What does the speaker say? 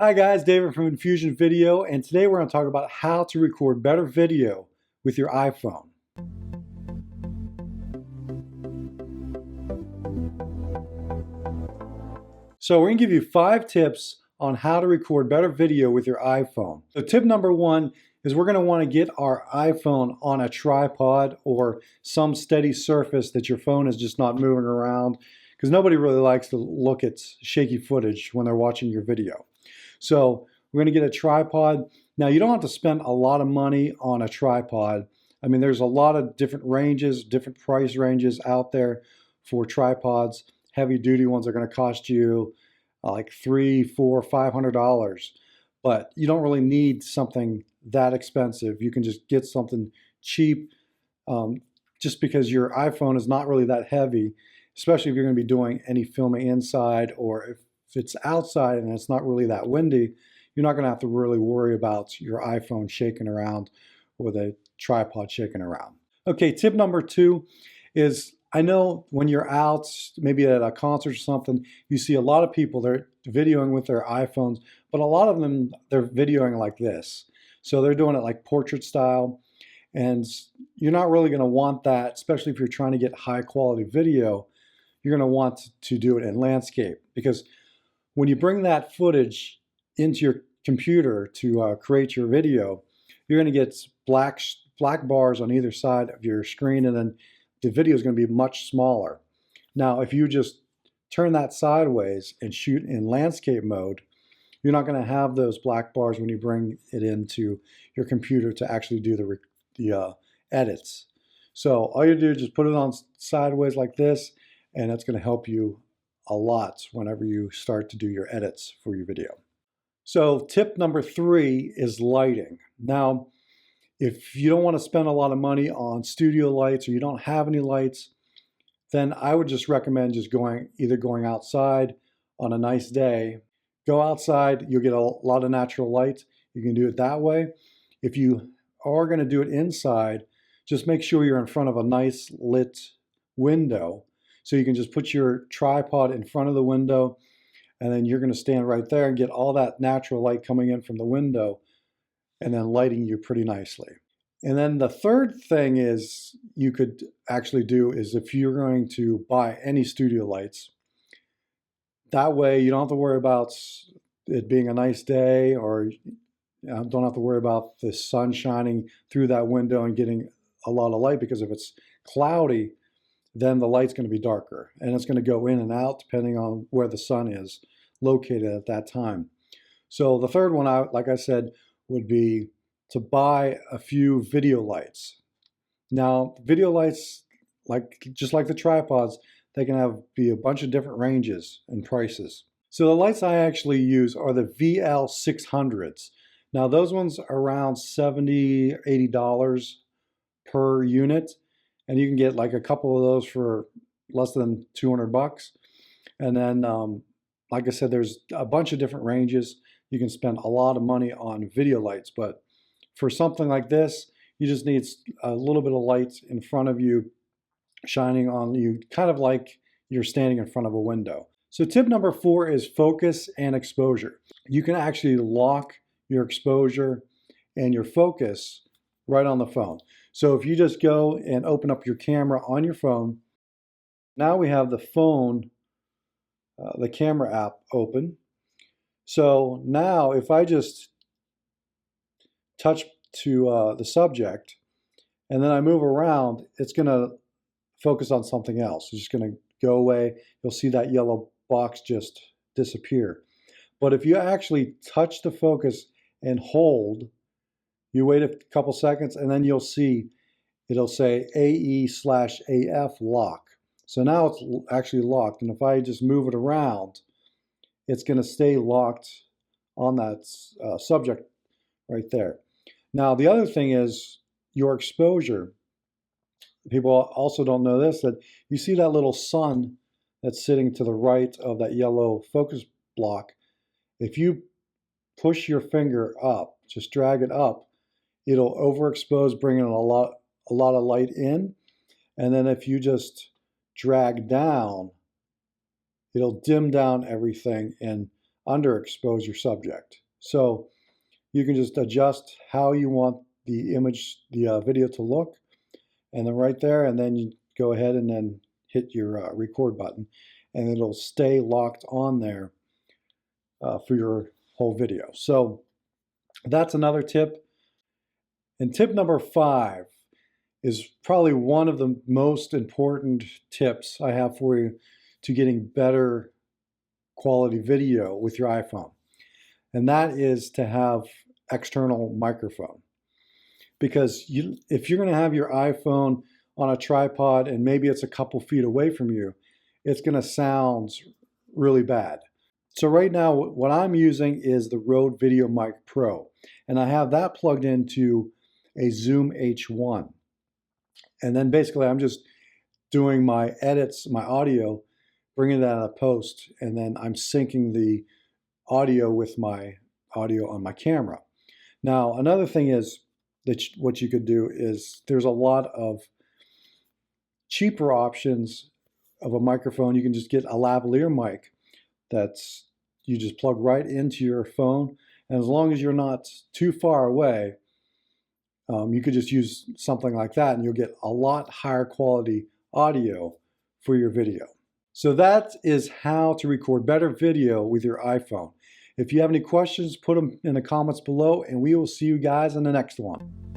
Hi guys, David from Infusion Video, and today we're going to talk about how to record better video with your iPhone. So we're going to give you 5 tips on how to record better video with your iPhone. So tip number 1 is we're going to want to get our iPhone on a tripod or some steady surface that your phone is just not moving around, because nobody really likes to look at shaky footage when they're watching your video. So we're going to get a tripod. Now, you don't have to spend a lot of money on a tripod. I mean, there's a lot of different ranges, different price ranges out there for tripods. Heavy duty ones are going to cost you like $300, $400, $500. But you don't really need something that expensive. You can just get something cheap just because your iPhone is not really that heavy, especially if you're going to be doing any filming inside, or if it's outside and it's not really that windy, you're not going to have to really worry about your iPhone shaking around or the tripod shaking around. Okay, tip number 2 is, I know when you're out, maybe at a concert or something, you see a lot of people, they're videoing with their iPhones, but a lot of them, they're videoing like this. So they're doing it like portrait style, and you're not really going to want that, especially if you're trying to get high quality video. You're going to want to do it in landscape, because when you bring that footage into your computer to create your video, you're going to get black bars on either side of your screen, and then the video is going to be much smaller. Now, if you just turn that sideways and shoot in landscape mode, you're not going to have those black bars when you bring it into your computer to actually do the edits. So all you do is just put it on sideways like this, and that's going to help you a lot whenever you start to do your edits for your video. So tip number 3 is lighting. Now, if you don't want to spend a lot of money on studio lights, or you don't have any lights, then I would just recommend just either going outside on a nice day. Go outside, you'll get a lot of natural light. You can do it that way. If you are going to do it inside, just make sure you're in front of a nice lit window. So you can just put your tripod in front of the window, and then you're going to stand right there and get all that natural light coming in from the window, and then lighting you pretty nicely. And then the third thing is you could actually do is, if you're going to buy any studio lights, that way you don't have to worry about it being a nice day, or don't have to worry about the sun shining through that window and getting a lot of light, because if it's cloudy, then the light's going to be darker, and it's going to go in and out depending on where the sun is located at that time. So the third one, like I said, would be to buy a few video lights. Now, video lights, just like the tripods, they can be a bunch of different ranges and prices. So the lights I actually use are the VL600s. Now those ones are around $70, $80 per unit. And you can get like a couple of those for less than 200 bucks. And then, like I said, there's a bunch of different ranges. You can spend a lot of money on video lights, but for something like this, you just need a little bit of light in front of you, shining on you, kind of like you're standing in front of a window. So tip number 4 is focus and exposure. You can actually lock your exposure and your focus right on the phone. So if you just go and open up your camera on your phone, now we have the phone, the camera app open. So now if I just touch to the subject and then I move around, it's going to focus on something else. It's just going to go away. You'll see that yellow box just disappear. But if you actually touch the focus and hold, you wait a couple seconds, and then you'll see it'll say AE/AF lock. So now it's actually locked. And if I just move it around, it's going to stay locked on that subject right there. Now, the other thing is your exposure. People also don't know this, that you see that little sun that's sitting to the right of that yellow focus block. If you push your finger up, just drag it up, it'll overexpose, bringing a lot of light in. And then if you just drag down, it'll dim down everything and underexpose your subject. So you can just adjust how you want the image, the video to look, and then right there, and then you go ahead and then hit your record button, and it'll stay locked on there for your whole video. So that's another tip. And tip number 5 is probably one of the most important tips I have for you to getting better quality video with your iPhone. And that is to have external microphone. Because if you're going to have your iPhone on a tripod and maybe it's a couple feet away from you, it's going to sound really bad. So right now, what I'm using is the Rode VideoMic Pro, and I have that plugged into a Zoom H1. And then basically I'm just doing my edits, my audio, bringing that out of post, and then I'm syncing the audio with my audio on my camera. Now, another thing is that what you could do is there's a lot of cheaper options of a microphone. You can just get a lavalier mic that's you just plug right into your phone, and as long as you're not too far away, you could just use something like that and you'll get a lot higher quality audio for your video. So that is how to record better video with your iPhone. If you have any questions, put them in the comments below, and we will see you guys in the next one.